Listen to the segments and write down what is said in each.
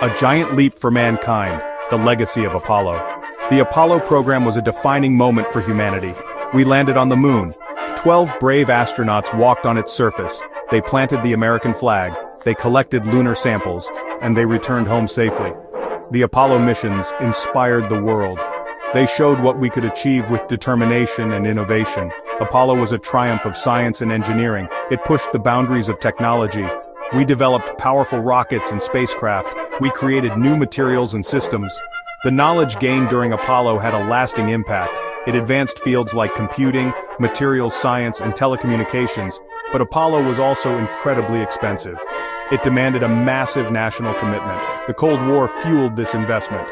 A giant leap for mankind, the legacy of Apollo. The Apollo program was a defining moment for humanity. We landed on the moon. 12 brave astronauts walked on its surface. They planted the American flag, they collected lunar samples, and they returned home safely. The Apollo missions inspired the world. They showed what we could achieve with determination and innovation. Apollo was a triumph of science and engineering. It pushed the boundaries of technology. We developed powerful rockets and spacecraft. We created new materials and systems. The knowledge gained during Apollo had a lasting impact. It advanced fields like computing, materials science, and telecommunications, but Apollo was also incredibly expensive. It demanded a massive national commitment. The Cold War fueled this investment.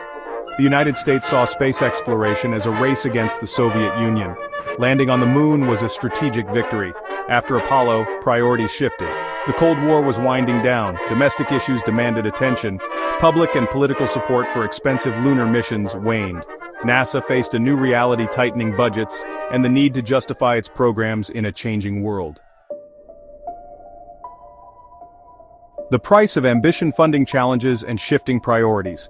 The United States saw space exploration as a race against the Soviet Union. Landing on the moon was a strategic victory. After Apollo, priorities shifted. The Cold War was winding down, domestic issues demanded attention, public and political support for expensive lunar missions waned. NASA faced a new reality, tightening budgets, and the need to justify its programs in a changing world. The price of ambition, funding challenges, and shifting priorities.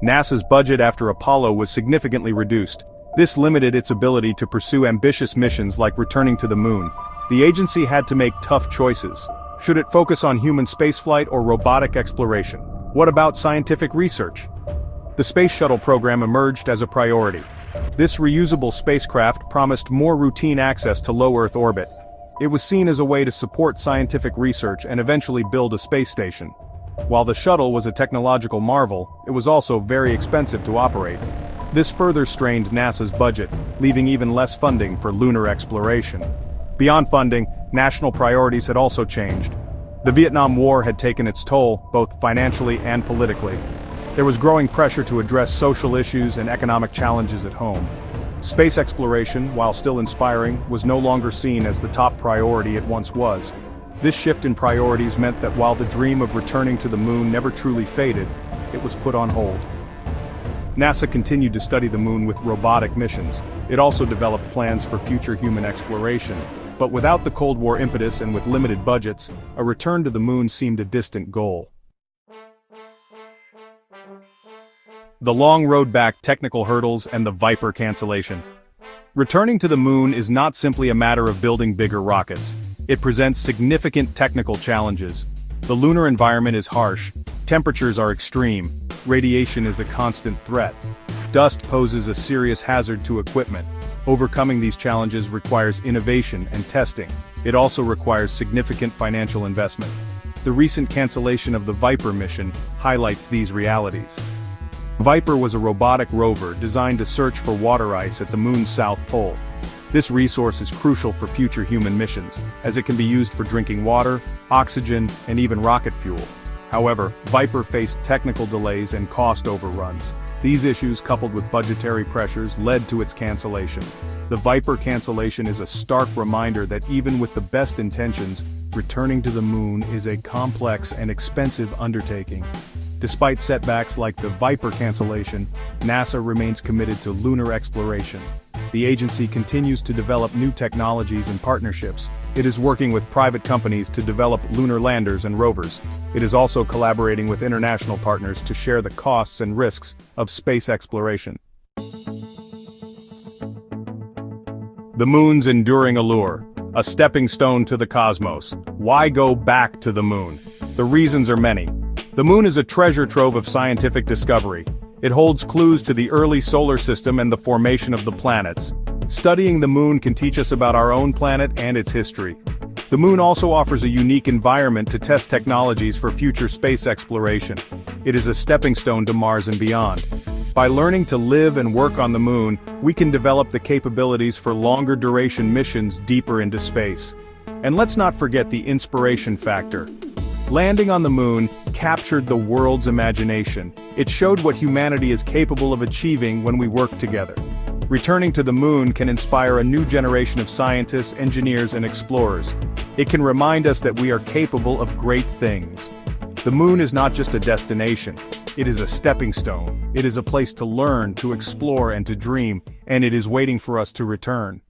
NASA's budget after Apollo was significantly reduced. This limited its ability to pursue ambitious missions like returning to the moon. The agency had to make tough choices. Should it focus on human spaceflight or robotic exploration? What about scientific research? The Space Shuttle program emerged as a priority. This reusable spacecraft promised more routine access to low Earth orbit. It was seen as a way to support scientific research and eventually build a space station. While the shuttle was a technological marvel, it was also very expensive to operate. This further strained NASA's budget, leaving even less funding for lunar exploration. Beyond funding, national priorities had also changed. The Vietnam War had taken its toll, both financially and politically. There was growing pressure to address social issues and economic challenges at home. Space exploration, while still inspiring, was no longer seen as the top priority it once was. This shift in priorities meant that while the dream of returning to the moon never truly faded, it was put on hold. NASA continued to study the moon with robotic missions. It also developed plans for future human exploration. But without the Cold War impetus and with limited budgets, a return to the moon seemed a distant goal. The long road back, technical hurdles, and the Viper cancellation. Returning to the moon is not simply a matter of building bigger rockets. It presents significant technical challenges. The lunar environment is harsh, temperatures are extreme, radiation is a constant threat. Dust poses a serious hazard to equipment. Overcoming these challenges requires innovation and testing. It also requires significant financial investment. The recent cancellation of the Viper mission highlights these realities. Viper was a robotic rover designed to search for water ice at the moon's south pole. This resource is crucial for future human missions, as it can be used for drinking water, oxygen, and even rocket fuel. However, Viper faced technical delays and cost overruns. These issues, coupled with budgetary pressures, led to its cancellation. The Viper cancellation is a stark reminder that even with the best intentions, returning to the moon is a complex and expensive undertaking. Despite setbacks like the Viper cancellation, NASA remains committed to lunar exploration. The agency continues to develop new technologies and partnerships. It is working with private companies to develop lunar landers and rovers. It is also collaborating with international partners to share the costs and risks of space exploration. The moon's enduring allure. A stepping stone to the cosmos. Why go back to the moon? The reasons are many. The moon is a treasure trove of scientific discovery. It holds clues to the early solar system and the formation of the planets. Studying the moon can teach us about our own planet and its history. The moon also offers a unique environment to test technologies for future space exploration. It is a stepping stone to Mars and beyond. By learning to live and work on the moon, we can develop the capabilities for longer duration missions deeper into space. And let's not forget the inspiration factor. Landing on the moon captured the world's imagination. It showed what humanity is capable of achieving when we work together. Returning to the moon can inspire a new generation of scientists, engineers, and explorers. It can remind us that we are capable of great things. The moon is not just a destination. It is a stepping stone. It is a place to learn, to explore, and to dream, and it is waiting for us to return.